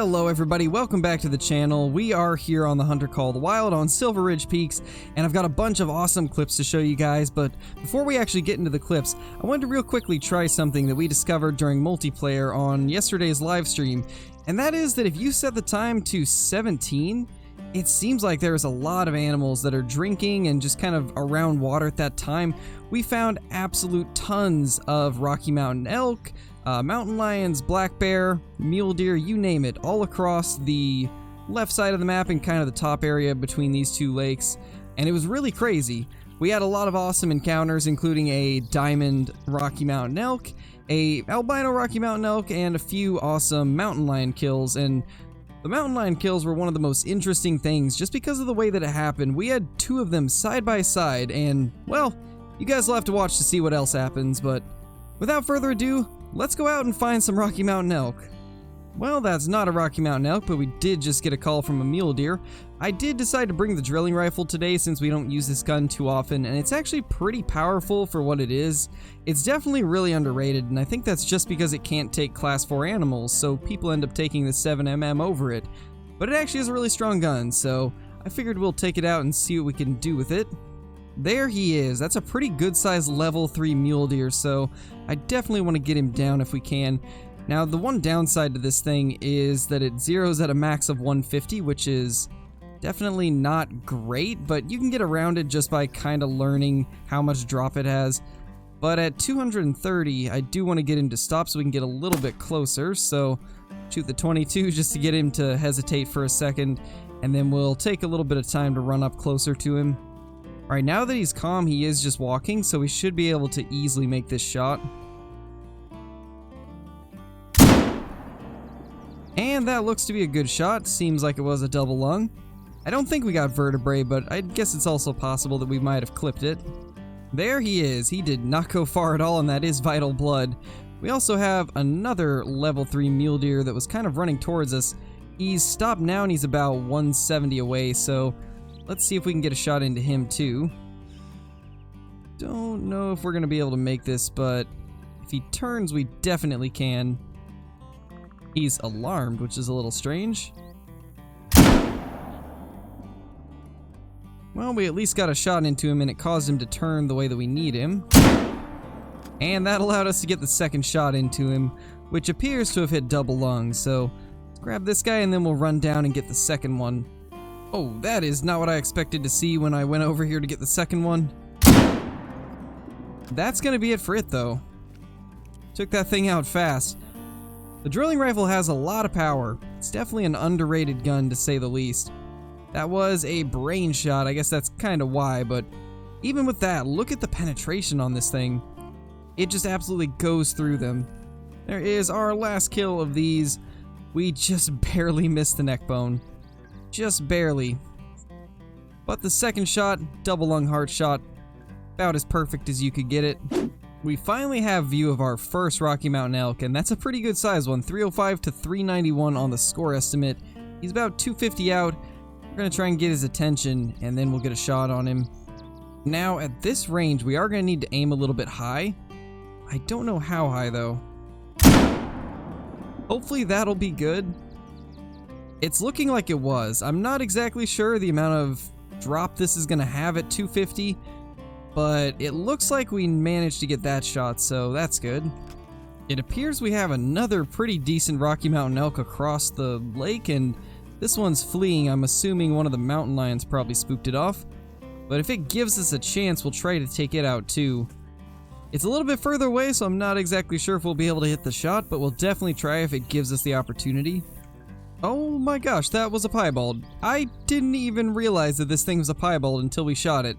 Hello everybody, welcome back to the channel. We are here on the Hunter Called Wild on Silver Ridge Peaks, and I've got a bunch of awesome clips to show you guys, but before we actually get into the clips, I wanted to real quickly try something that we discovered during multiplayer on yesterday's live stream, and that is that if you set the time to 17, it seems like there's a lot of animals that are drinking and just kind of around water at that time. We found absolute tons of Rocky Mountain Elk, mountain lions, black bear, mule deer, you name it, all across the left side of the map and kind of the top area between these two lakes, and it was really crazy. We had a lot of awesome encounters, including a Diamond Rocky Mountain Elk, a Albino Rocky Mountain Elk, and a few awesome mountain lion kills, and the mountain lion kills were one of the most interesting things just because of the way that it happened. We had two of them side by side, and, well, you guys will have to watch to see what else happens, but without further ado, let's go out and find some Rocky Mountain Elk. Well, that's not a Rocky Mountain Elk, but we did just get a call from a mule deer. I did decide to bring the drilling rifle today since we don't use this gun too often, and it's actually pretty powerful for what it is. It's definitely really underrated, and I think that's just because it can't take class 4 animals, so people end up taking the 7mm over it. But it actually is a really strong gun, so I figured we'll take it out and see what we can do with it. There he is. That's a pretty good sized level 3 mule deer, so I definitely want to get him down if we can. Now, the one downside to this thing is that it zeroes at a max of 150, which is definitely not great, but you can get around it just by kind of learning how much drop it has. But at 230, I do want to get him to stop so we can get a little bit closer, so shoot the 22 just to get him to hesitate for a second, and then we'll take a little bit of time to run up closer to him. Alright, now that he's calm, he is just walking, so we should be able to easily make this shot. And that looks to be a good shot. Seems like it was a double lung. I don't think we got vertebrae, but I guess it's also possible that we might have clipped it. There he is. He did not go far at all, and that is vital blood. We also have another level 3 mule deer that was kind of running towards us. He's stopped now, and he's about 170 away, so let's see if we can get a shot into him too. Don't know if we're going to be able to make this, but if he turns, we definitely can. He's alarmed, which is a little strange. Well, we at least got a shot into him, and it caused him to turn the way that we need him. And that allowed us to get the second shot into him, which appears to have hit double lung, so let's grab this guy and then we'll run down and get the second one. Oh, that is not what I expected to see when I went over here to get the second one. That's gonna be it for it, though. Took that thing out fast. The drilling rifle has a lot of power. It's definitely an underrated gun, to say the least. That was a brain shot, I guess that's kind of why, but even with that, look at the penetration on this thing. It just absolutely goes through them. There is our last kill of these. We just barely missed the neck bone. Just barely. But the second shot, double lung heart shot, about as perfect as you could get it. We finally have view of our first Rocky Mountain Elk, and that's a pretty good size one, 305 to 391 on the score estimate. He's about 250 out. We're going to try and get his attention, and then we'll get a shot on him. Now, at this range, we are going to need to aim a little bit high. I don't know how high, though. Hopefully that'll be good. It's looking like it was. I'm not exactly sure the amount of drop this is going to have at 250, but it looks like we managed to get that shot, so that's good. It appears we have another pretty decent Rocky Mountain Elk across the lake, and this one's fleeing. I'm assuming one of the mountain lions probably spooked it off, but if it gives us a chance, we'll try to take it out too. It's a little bit further away, so I'm not exactly sure if we'll be able to hit the shot, but we'll definitely try if it gives us the opportunity. Oh my gosh, that was a piebald. I didn't even realize that this thing was a piebald until we shot it.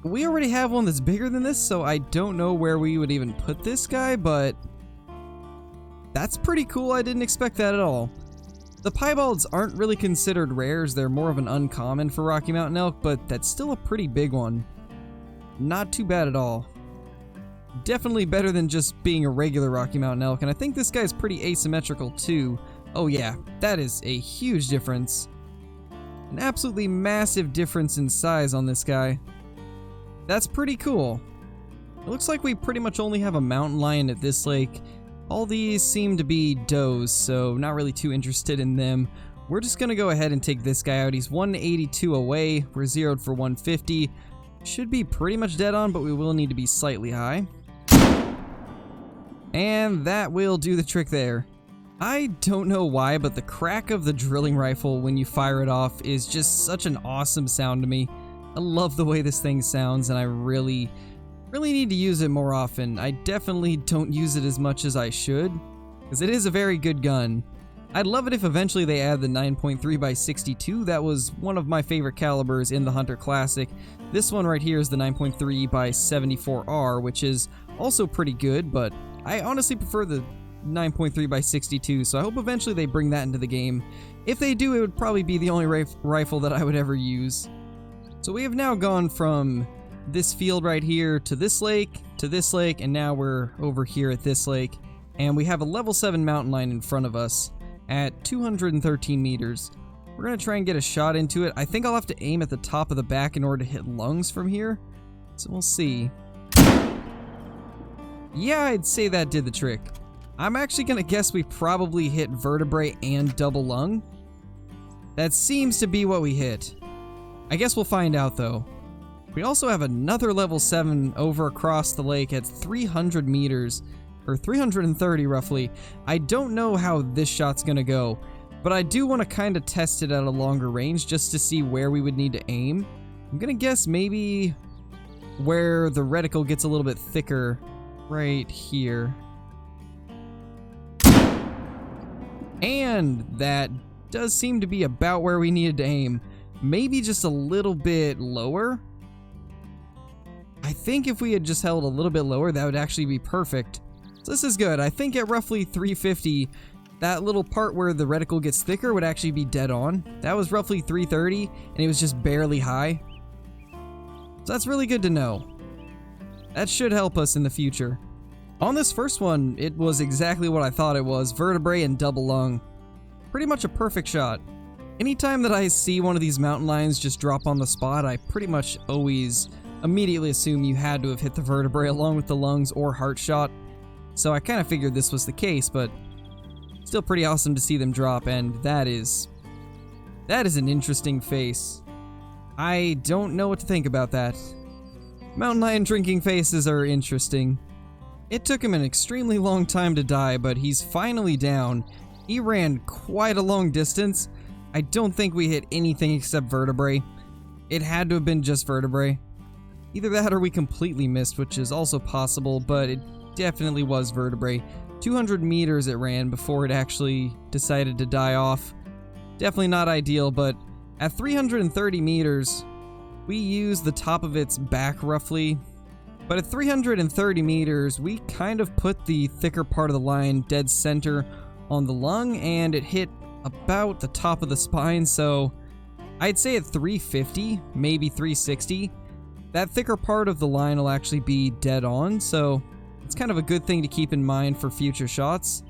We already have one that's bigger than this, so I don't know where we would even put this guy, but that's pretty cool. I didn't expect that at all. The piebalds aren't really considered rares. They're more of an uncommon for Rocky Mountain Elk, but that's still a pretty big one. Not too bad at all. Definitely better than just being a regular Rocky Mountain Elk, and I think this guy's pretty asymmetrical too. Oh yeah, that is a huge difference. An absolutely massive difference in size on this guy. That's pretty cool. It looks like we pretty much only have a mountain lion at this lake, All these seem to be does, so not really too interested in them. We're just gonna go ahead and take this guy out. He's 182 away. We're zeroed for 150. Should be pretty much dead on, but we will need to be slightly high. And that will do the trick there. I don't know why, but the crack of the drilling rifle when you fire it off is just such an awesome sound to me. I love the way this thing sounds, and I really need to use it more often. I definitely don't use it as much as I should, because it is a very good gun. I'd love it if eventually they add the 9.3x62. That was one of my favorite calibers in the Hunter Classic. This one right here is the 9.3x74R, which is also pretty good, but I honestly prefer the 9.3x62, so I hope eventually they bring that into the game. If they do, it would probably be the only rifle that I would ever use. So we have now gone from this field right here to this lake, and now we're over here at this lake, and we have a level 7 mountain lion in front of us at 213 meters. We're gonna try and get a shot into it. I think I'll have to aim at the top of the back in order to hit lungs from here, so we'll see. Yeah, I'd say that did the trick. I'm actually gonna guess we probably hit vertebrae and double lung. That seems to be what we hit. I guess we'll find out though. We also have another level 7 over across the lake at 300 meters, or 330 roughly. I don't know how this shot's gonna go, but I do want to kind of test it at a longer range just to see where we would need to aim. I'm gonna guess maybe where the reticle gets a little bit thicker, right here. And that does seem to be about where we needed to aim. Maybe just a little bit lower. I think if we had just held a little bit lower, that would actually be perfect. So this is good. I think at roughly 350, that little part where the reticle gets thicker would actually be dead on. That was roughly 330, and it was just barely high. So that's really good to know. That should help us in the future. On this first one, it was exactly what I thought it was, vertebrae and double lung. Pretty much a perfect shot. Anytime that I see one of these mountain lions just drop on the spot, I pretty much always immediately assume you had to have hit the vertebrae along with the lungs or heart shot. So I kind of figured this was the case, but still pretty awesome to see them drop, and that is an interesting face. I don't know what to think about that. Mountain lion drinking faces are interesting. It took him an extremely long time to die, but he's finally down. He ran quite a long distance. I don't think we hit anything except vertebrae. It had to have been just vertebrae. Either that or we completely missed, which is also possible, but it definitely was vertebrae. 200 meters it ran before it actually decided to die off. Definitely not ideal, but at 330 meters, we used the top of its back roughly. But at 330 meters, we kind of put the thicker part of the line dead center on the lung, and it hit about the top of the spine, so I'd say at 350, maybe 360, that thicker part of the line will actually be dead on, so it's kind of a good thing to keep in mind for future shots.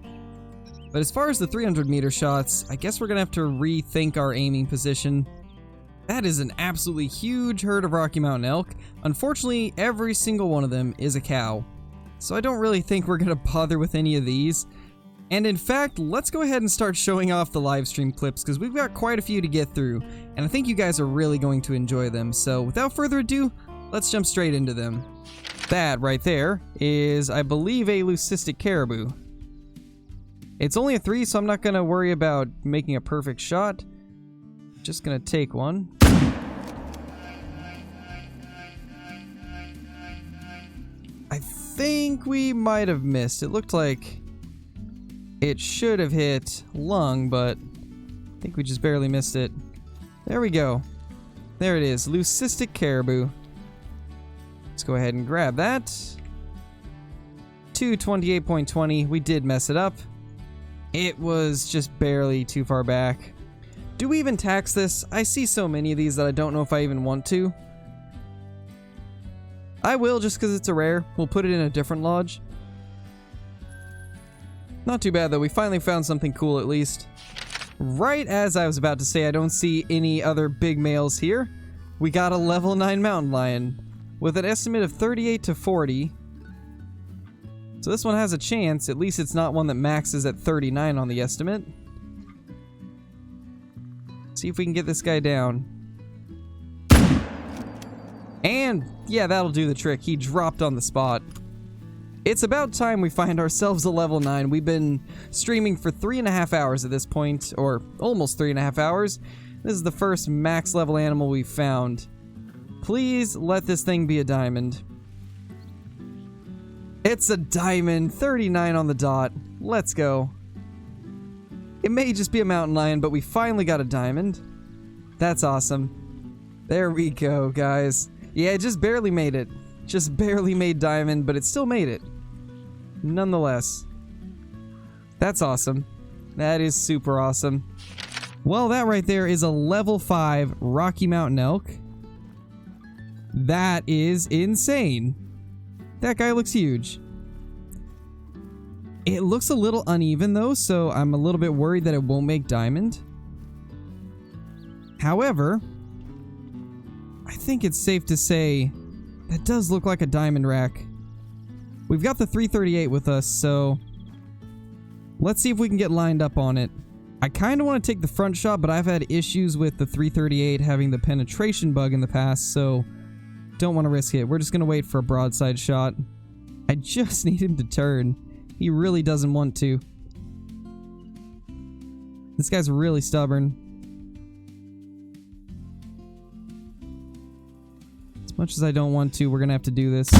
But as far as the 300 meter shots, I guess we're gonna have to rethink our aiming position. That is an absolutely huge herd of Rocky Mountain elk. Unfortunately, every single one of them is a cow, so I don't really think we're gonna bother with any of these. And in fact, let's go ahead and start showing off the live stream clips, because we've got quite a few to get through, and I think you guys are really going to enjoy them. So without further ado, let's jump straight into them. That right there is, I believe, a leucistic caribou. It's only a 3, so I'm not going to worry about making a perfect shot. Just going to take one. I think we might have missed. It looked like it should have hit lung, but I think we just barely missed it. There we go. There it is, leucistic caribou. Let's go ahead and grab that. 228.20. We did mess it up. It was just barely too far back. Do we even tax this? I see so many of these that I don't know if I even want to. I will, just because it's a rare. We'll put it in a different lodge. Not too bad though, we finally found something cool at least. Right as I was about to say I don't see any other big males here, we got a level 9 mountain lion with an estimate of 38 to 40. So this one has a chance. At least it's not one that maxes at 39 on the estimate. See if we can get this guy down. And yeah, that'll do the trick. He dropped on the spot. It's about time we find ourselves a level 9. We've been streaming for 3.5 hours at this point, or almost 3.5 hours. This is the first max level animal we've found. Please let this thing be a diamond. It's a diamond, 39 on the dot. Let's go. It may just be a mountain lion, but we finally got a diamond. That's awesome. There we go, guys. Yeah, it just barely made it. Just barely made diamond, but it still made it. Nonetheless. That's awesome. That is super awesome. Well, that right there is a level 5 Rocky Mountain Elk. That is insane. That guy looks huge. It looks a little uneven though, so I'm a little bit worried that it won't make diamond. However, I think it's safe to say that does look like a diamond rack. We've got the 338 with us, so let's see if we can get lined up on it. I kind of want to take the front shot, but I've had issues with the 338 having the penetration bug in the past, so don't want to risk it. We're just going to wait for a broadside shot. I just need him to turn. He really doesn't want to. This guy's really stubborn. As much as I don't want to, we're going to have to do this.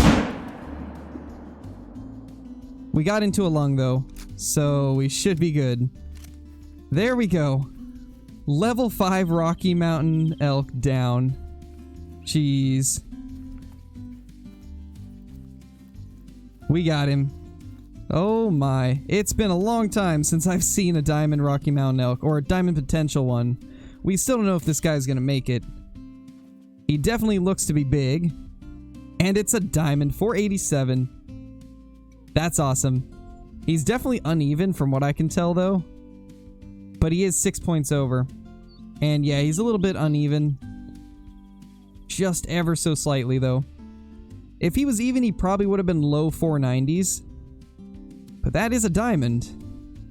We got into a lung though, so we should be good. There we go. Level 5 Rocky Mountain Elk down. Jeez. We got him. Oh my. It's been a long time since I've seen a Diamond Rocky Mountain Elk, or a Diamond Potential one. We still don't know if this guy's gonna make it. He definitely looks to be big. And it's a Diamond 487. That's awesome. He's definitely uneven from what I can tell though. But he is 6 points over. And yeah, he's a little bit uneven. Just ever so slightly though. If he was even, he probably would have been low 490s. But that is a diamond.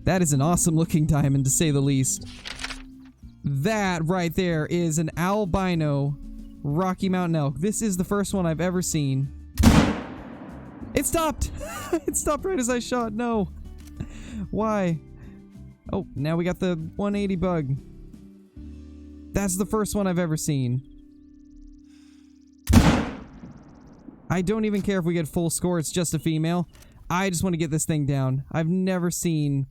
That is an awesome looking diamond to say the least. That right there is an albino Rocky Mountain Elk. This is the first one I've ever seen. It stopped! It stopped right as I shot. No. Why? Oh, now we got the 180 bug. That's the first one I've ever seen. I don't even care if we get full score, it's just a female. I just want to get this thing down. I've never seen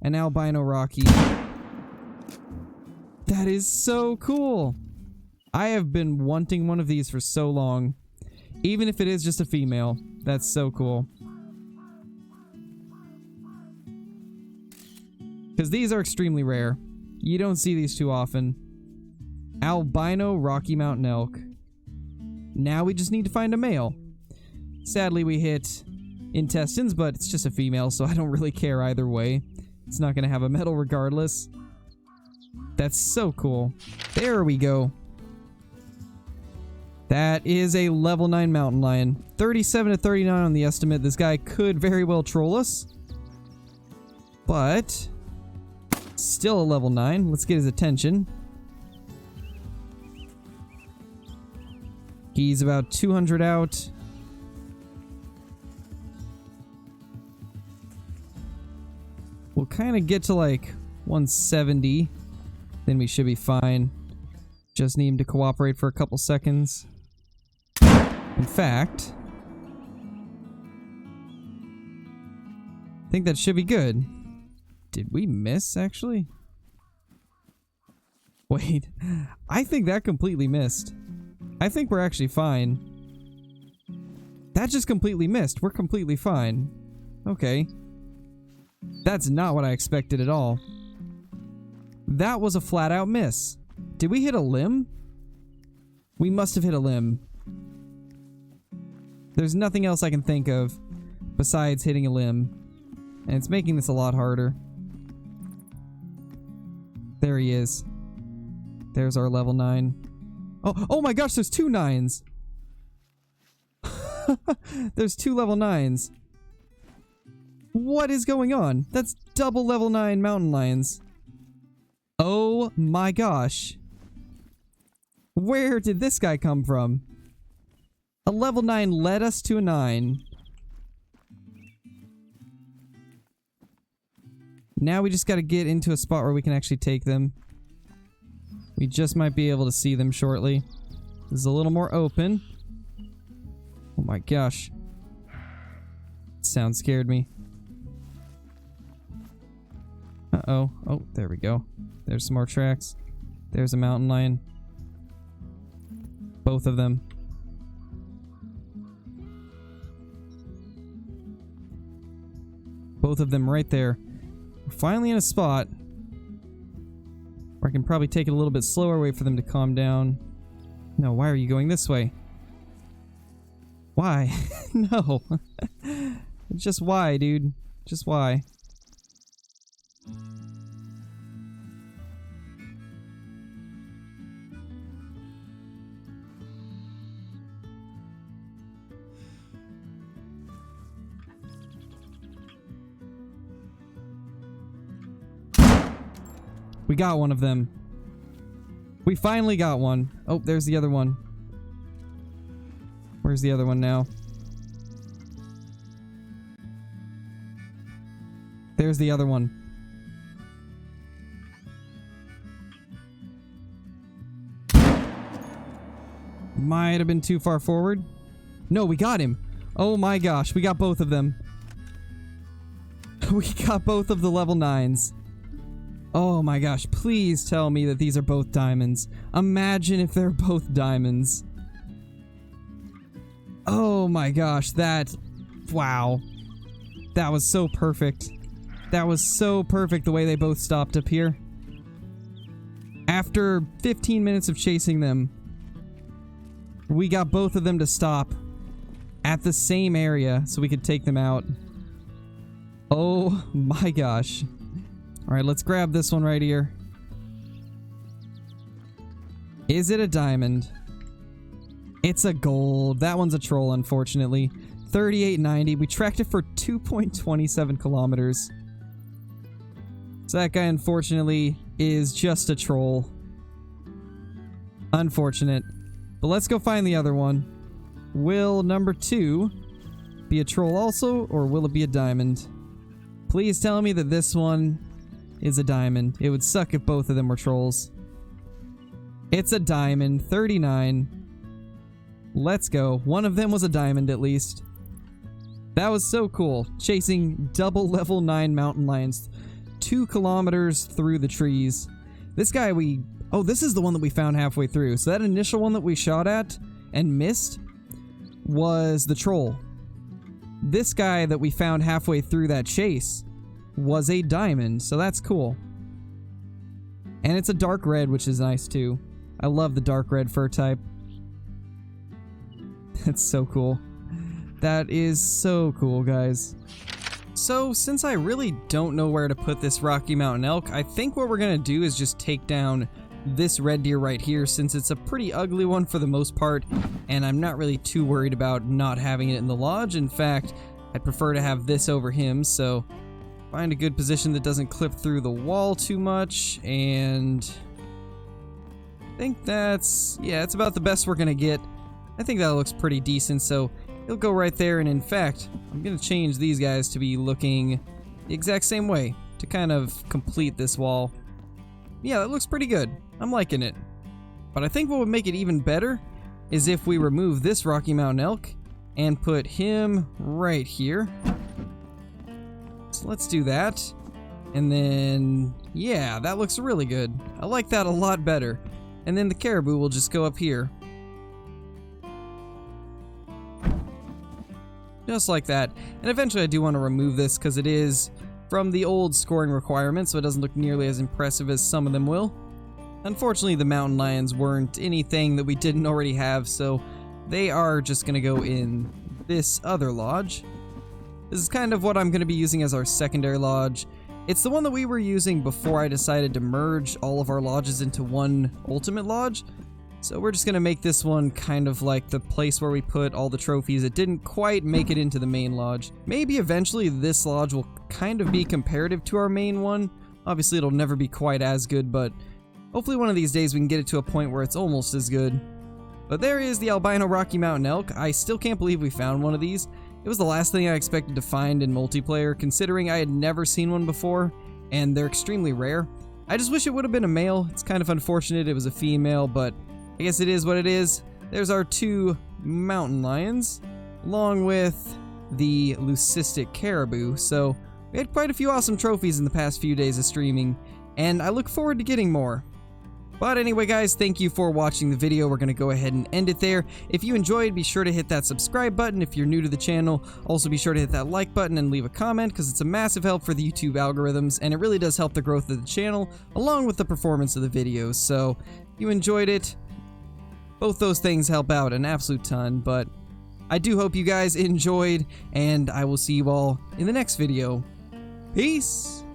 an albino Rocky. That is so cool. I have been wanting one of these for so long. Even if it is just a female. That's so cool. Because these are extremely rare. You don't see these too often. Albino Rocky Mountain Elk. Now we just need to find a male. Sadly, we hit intestines, but it's just a female, so I don't really care either way. It's not going to have a medal regardless. That's so cool. There we go. That is a level 9 mountain lion. 37 to 39 on the estimate. This guy could very well troll us. But still a level 9. Let's get his attention. He's about 200 out. We'll kind of get to like 170. Then we should be fine. Just need him to cooperate for a couple seconds. In fact, I think that should be good. Did we miss, actually? Wait, I think that completely missed. I think we're actually fine. That just completely missed. We're completely fine. Okay. That's not what I expected at all. That was a flat-out miss. Did we hit a limb? We must have hit a limb. There's nothing else I can think of besides hitting a limb. And it's making this a lot harder. There he is. There's our level 9. Oh my gosh, there's 2 9s! There's 2 level 9s. What is going on? That's double level 9 mountain lions. Oh my gosh. Where did this guy come from? A level 9 led us to a 9. Now we just gotta get into a spot where we can actually take them. We just might be able to see them shortly. This is a little more open. Oh my gosh. Sound scared me. Uh-oh. Oh, there we go. There's some more tracks. There's a mountain lion. Both of them. Both of them right there. We're finally in a spot where I can probably take it a little bit slower, wait for them to calm down. No, why are you going this way? Why? No. Just why, dude? Just why? We got one of them. We finally got one. Oh, there's the other one. Where's the other one now? There's the other one. Might have been too far forward. No, we got him. Oh my gosh, we got both of them. We got both of the level 9s. Oh my gosh, please tell me that these are both diamonds. Imagine if they're both diamonds. Oh my gosh, wow. That was so perfect. That was so perfect the way they both stopped up here. After 15 minutes of chasing them, we got both of them to stop at the same area so we could take them out. Oh my gosh. Alright, let's grab this one right here. Is it a diamond? It's a gold. That one's a troll, unfortunately. 38.90. We tracked it for 2.27 kilometers. So that guy, unfortunately, is just a troll. Unfortunate. But let's go find the other one. Will number 2 be a troll also, or will it be a diamond? Please tell me that this one is a diamond. It would suck if both of them were trolls. It's a diamond. 39. Let's go. One of them was a diamond at least. That was so cool. Chasing double level 9 mountain lions 2 kilometers through the trees. This guy oh, this is the one that we found halfway through. So that initial one that we shot at and missed was the troll. This guy that we found halfway through that chase was a diamond, so that's cool. And it's a dark red, which is nice too. I love the dark red fur type. That's so cool. That is so cool, guys. So, since I really don't know where to put this Rocky Mountain Elk, I think what we're gonna do is just take down this red deer right here, since it's a pretty ugly one for the most part, and I'm not really too worried about not having it in the lodge. In fact, I'd prefer to have this over him, so find a good position that doesn't clip through the wall too much, and I think that's, yeah, it's about the best we're gonna get. I think that looks pretty decent, so he'll go right there, and in fact, I'm gonna change these guys to be looking the exact same way to kind of complete this wall. Yeah, that looks pretty good. I'm liking it. But I think what would make it even better is if we remove this Rocky Mountain Elk and put him right here. So let's do that. And then, yeah, that looks really good. I like that a lot better. And then the caribou will just go up here. Just like that. And eventually I do want to remove this because it is from the old scoring requirement, so it doesn't look nearly as impressive as some of them will. Unfortunately, the mountain lions weren't anything that we didn't already have, so they are just going to go in this other lodge. This is kind of what I'm going to be using as our secondary lodge. It's the one that we were using before I decided to merge all of our lodges into one ultimate lodge. So we're just gonna make this one kind of like the place where we put all the trophies. It didn't quite make it into the main lodge. Maybe eventually this lodge will kind of be comparative to our main one. Obviously it'll never be quite as good, but hopefully one of these days we can get it to a point where it's almost as good. But there is the Albino Rocky Mountain Elk. I still can't believe we found one of these. It was the last thing I expected to find in multiplayer, considering I had never seen one before, and they're extremely rare. I just wish it would have been a male. It's kind of unfortunate it was a female, but I guess it is what it is. There's our 2 mountain lions, along with the leucistic caribou. So we had quite a few awesome trophies in the past few days of streaming, and I look forward to getting more. But anyway guys, thank you for watching the video. We're going to go ahead and end it there. If you enjoyed, be sure to hit that subscribe button if you're new to the channel. Also be sure to hit that like button and leave a comment, because it's a massive help for the YouTube algorithms, and it really does help the growth of the channel, along with the performance of the videos. So if you enjoyed it, both those things help out an absolute ton. But I do hope you guys enjoyed, and I will see you all in the next video. Peace!